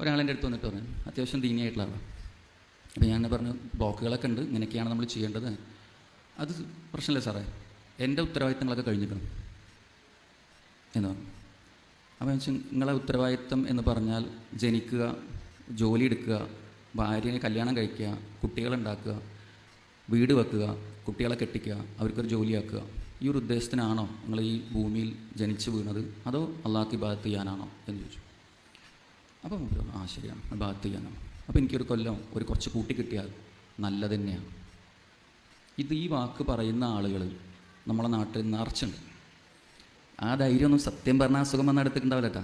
ഒരാളെൻ്റെ അടുത്ത് വന്നിട്ട് പറഞ്ഞു, അത്യാവശ്യം ദീനിയായിട്ടുള്ള ആളാണ്. അപ്പോൾ ഞാൻ പറഞ്ഞു, ബ്ലോക്കുകളൊക്കെ ഉണ്ട്, ഇങ്ങനെയൊക്കെയാണ് നമ്മൾ ചെയ്യേണ്ടത്. അത് പ്രശ്നമില്ല സാറേ, എൻ്റെ ഉത്തരവാദിത്തങ്ങളൊക്കെ കഴിഞ്ഞിരിക്കണം എന്ന് പറഞ്ഞു. അപ്പോൾ വെച്ചാൽ നിങ്ങളെ ഉത്തരവാദിത്തം എന്ന് പറഞ്ഞാൽ ജനിക്കുക, ജോലി എടുക്കുക, ഭാര്യനെ കല്യാണം കഴിക്കുക, കുട്ടികളുണ്ടാക്കുക, വീട് വെക്കുക, കുട്ടികളെ കെട്ടിക്കുക, അവർക്കൊരു ജോലിയാക്കുക, ഈ ഒരു ഉദ്ദേശത്തിനാണോ നിങ്ങൾ ഈ ഭൂമിയിൽ ജനിച്ചു വീണത്, അതോ അള്ളാഹ്ക്ക് ഇബാദത്ത് ചെയ്യാനാണോ എന്ന് ചോദിച്ചു. അപ്പം ആ ശരിയാണ്, ഇബാദത്ത് ചെയ്യാനാണ്. അപ്പോൾ എനിക്കൊരു കൊല്ലം കുറച്ച് കൂട്ടി കിട്ടിയാൽ നല്ലത് തന്നെയാണ്. ഈ വാക്ക് പറയുന്ന ആളുകൾ നമ്മളെ നാട്ടിൽ നിറച്ചുണ്ട്. ആ ധൈര്യമൊന്നും സത്യം പറഞ്ഞാൽ അസുഖം വന്ന എടുത്തിട്ടുണ്ടാവില്ല കേട്ടോ.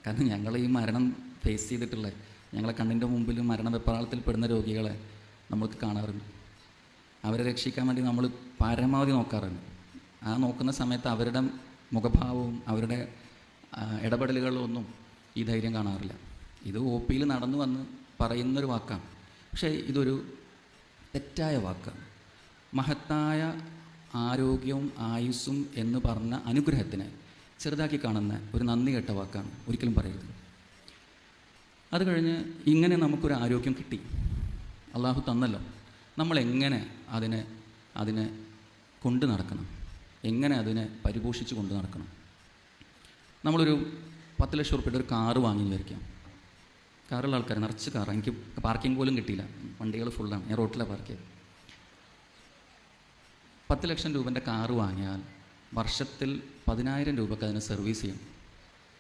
കാരണം ഞങ്ങൾ ഈ മരണം ഫേസ് ചെയ്തിട്ടുള്ള, ഞങ്ങളെ കണ്ണിൻ്റെ മുമ്പിൽ മരണവെപ്രാളത്തിൽ പെടുന്ന രോഗികളെ നമ്മൾക്ക് കാണാറുണ്ട്. അവരെ രക്ഷിക്കാൻ വേണ്ടി നമ്മൾ പരമാവധി നോക്കാറുണ്ട്. ആ നോക്കുന്ന സമയത്ത് അവരുടെ മുഖഭാവവും അവരുടെ ഇടപെടലുകളിലൊന്നും ഈ ധൈര്യം കാണാറില്ല. ഇത് ഒ പിയിൽ നടന്നു വന്ന് പറയുന്നൊരു വാക്കാണ്. പക്ഷേ ഇതൊരു തെറ്റായ വാക്കാണ്. മഹത്തായ ആരോഗ്യവും ആയുസ്സും എന്ന് പറഞ്ഞ അനുഗ്രഹത്തിനെ ചെറുതാക്കി കാണുന്ന ഒരു നന്ദി കെട്ട വാക്കാണ്. ഒരിക്കലും പറയരുത്. അത് കഴിഞ്ഞ് ഇങ്ങനെ നമുക്കൊരു ആരോഗ്യം കിട്ടി, അള്ളാഹു തന്നല്ലോ, നമ്മളെങ്ങനെ അതിനെ കൊണ്ടു നടക്കണം, എങ്ങനെ അതിനെ പരിപോഷിച്ച് കൊണ്ടു നടക്കണം. നമ്മളൊരു 10 ലക്ഷം റുപ്യയുടെ ഒരു കാറ് വാങ്ങി വിചാരിക്കാം. കാറുള്ള ആൾക്കാർ നിറച്ച് കാറാണ്. എനിക്ക് പാർക്കിംഗ് പോലും കിട്ടിയില്ല, വണ്ടികൾ ഫുള്ളാണ്, ഞാൻ റോട്ടിലാണ് പാർക്ക് ചെയ്തത്. 10 ലക്ഷം രൂപൻ്റെ കാറ് വാങ്ങിയാൽ വർഷത്തിൽ 10,000 രൂപയ്ക്ക് അതിനെ സർവീസ് ചെയ്യണം.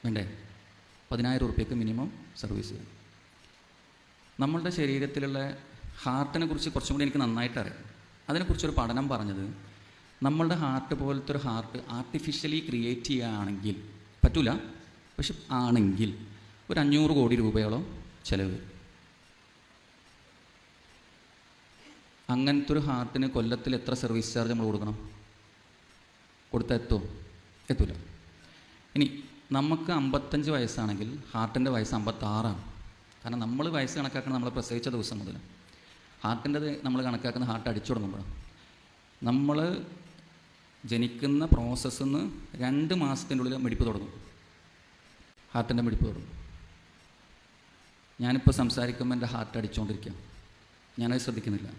വേണ്ടേ? 10,000 റുപ്യക്ക് മിനിമം സർവീസ് ചെയ്യണം. നമ്മളുടെ ശരീരത്തിലുള്ള ഹാർട്ടിനെ കുറിച്ച് കുറച്ചും കൂടി എനിക്ക് നന്നായിട്ട് അറിയാം. അതിനെക്കുറിച്ചൊരു പഠനം പറഞ്ഞത്, നമ്മളുടെ ഹാർട്ട് പോലത്തെ ഒരു ഹാർട്ട് ആർട്ടിഫിഷ്യലി ക്രിയേറ്റ് ചെയ്യുകയാണെങ്കിൽ, പറ്റൂല പക്ഷെ ആണെങ്കിൽ, ഒരു 500 കോടി രൂപയോളം ചിലവ്. അങ്ങനത്തെ ഒരു ഹാർട്ടിന് കൊല്ലത്തിൽ എത്ര സർവീസ് ചാർജ് നമ്മൾ കൊടുക്കണം? കൊടുത്താൽ എത്തൂല. ഇനി നമുക്ക് 55 വയസ്സാണെങ്കിൽ ഹാർട്ടിൻ്റെ വയസ്സ് 56ആണ്. കാരണം നമ്മൾ വയസ്സ് കണക്കാക്കുന്നത് നമ്മളെ പ്രസവിച്ച ദിവസം മുതൽ. ഹാർട്ടിൻ്റെത് നമ്മൾ കണക്കാക്കുന്ന ഹാർട്ട് അടിച്ചു തുടങ്ങുമ്പോഴാണ്. നമ്മൾ ജനിക്കുന്ന പ്രോസസ്സിൽ നിന്ന് 2 മാസത്തിൻ്റെ ഉള്ളിൽ മിടിപ്പ് തുടങ്ങും, ഹാർട്ടിൻ്റെ മിടിപ്പ് തുടങ്ങും. ഞാനിപ്പോൾ സംസാരിക്കുമ്പോൾ എൻ്റെ ഹാർട്ട് അടിച്ചുകൊണ്ടിരിക്കുക, ഞാനത് ശ്രദ്ധിക്കുന്നില്ല.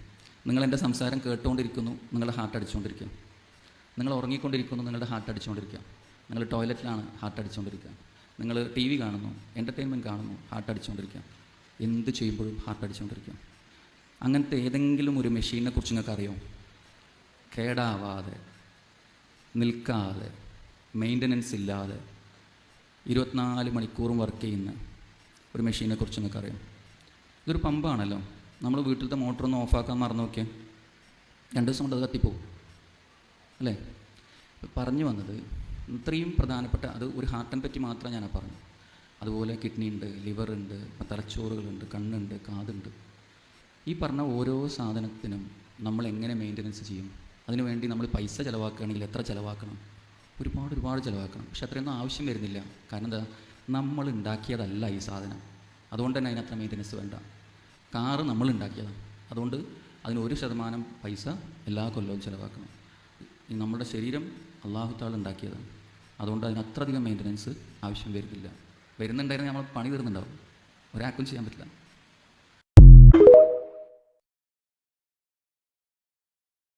നിങ്ങളെൻ്റെ സംസാരം കേട്ടുകൊണ്ടിരിക്കുന്നു, നിങ്ങളുടെ ഹാർട്ട് അടിച്ചുകൊണ്ടിരിക്കുക. നിങ്ങൾ ഉറങ്ങിക്കൊണ്ടിരിക്കുന്നു, നിങ്ങളുടെ ഹാർട്ട് അടിച്ചുകൊണ്ടിരിക്കുക. നിങ്ങൾ ടോയ്ലറ്റിലാണ്, ഹാർട്ട് അടിച്ചുകൊണ്ടിരിക്കുക. നിങ്ങൾ ടി വി കാണുന്നു, എൻ്റർടൈൻമെൻറ്റ് കാണുന്നു, ഹാർട്ട് അടിച്ചുകൊണ്ടിരിക്കുക. എന്ത് ചെയ്യുമ്പോഴും ഹാർട്ട് അടിച്ചുകൊണ്ടിരിക്കുക. അങ്ങനത്തെ ഏതെങ്കിലും ഒരു മെഷീനെ കുറിച്ച് നിങ്ങൾക്ക് അറിയോ? കേടാവാതെ, നിൽക്കാതെ, മെയിൻ്റനൻസ് ഇല്ലാതെ 24 മണിക്കൂറും വർക്ക് ചെയ്യുന്ന ഒരു മെഷീനെ കുറിച്ച് നിങ്ങൾക്ക് അറിയാം? ഇതൊരു പമ്പാണല്ലോ. നമ്മൾ വീട്ടിലത്തെ മോട്ടറൊന്ന് ഓഫാക്കാൻ മറന്നു നോക്കിയാൽ 2 ദിവസം കൊണ്ട് അത് കത്തിപ്പോവും അല്ലേ? പറഞ്ഞു വന്നത് ഇത്രയും പ്രധാനപ്പെട്ട, അത് ഒരു ഹാർട്ടിനെ പറ്റി മാത്രം ഞാൻ പറഞ്ഞു. അതുപോലെ കിഡ്നി ഉണ്ട്, ലിവർ ഉണ്ട്, തലച്ചോറുകളുണ്ട്, കണ്ണുണ്ട്, കാതുണ്ട്. ഈ പറഞ്ഞ ഓരോ സാധനത്തിനും നമ്മൾ എങ്ങനെ മെയിൻ്റനൻസ് ചെയ്യും? അതിനുവേണ്ടി നമ്മൾ പൈസ ചിലവാക്കുകയാണെങ്കിൽ എത്ര ചിലവാക്കണം? ഒരുപാട് ചിലവാക്കണം. പക്ഷെ അത്രയൊന്നും ആവശ്യം വരുന്നില്ല. കാരണം എന്താ? നമ്മൾ ഉണ്ടാക്കിയതല്ല ഈ സാധനം. അതുകൊണ്ട് തന്നെ അതിനത്ര മെയിൻ്റനൻസ് വേണ്ട. കാറ് നമ്മൾ ഉണ്ടാക്കിയതാണ്. അതുകൊണ്ട് അതിന് 1% പൈസ എല്ലാ കൊല്ലവും ചിലവാക്കണം. നമ്മുടെ ശരീരം അല്ലാഹു തആല ഉണ്ടാക്കിയതാണ്. അതുകൊണ്ട് അതിനത്രയധികം മെയിൻ്റനൻസ് ആവശ്യം വരുന്നില്ല. വരുന്നുണ്ടായിരുന്നെങ്കിൽ നമ്മൾ പണി തീർന്നുണ്ടാവും. ഒരാൾക്കും ചെയ്യാൻ പറ്റില്ല.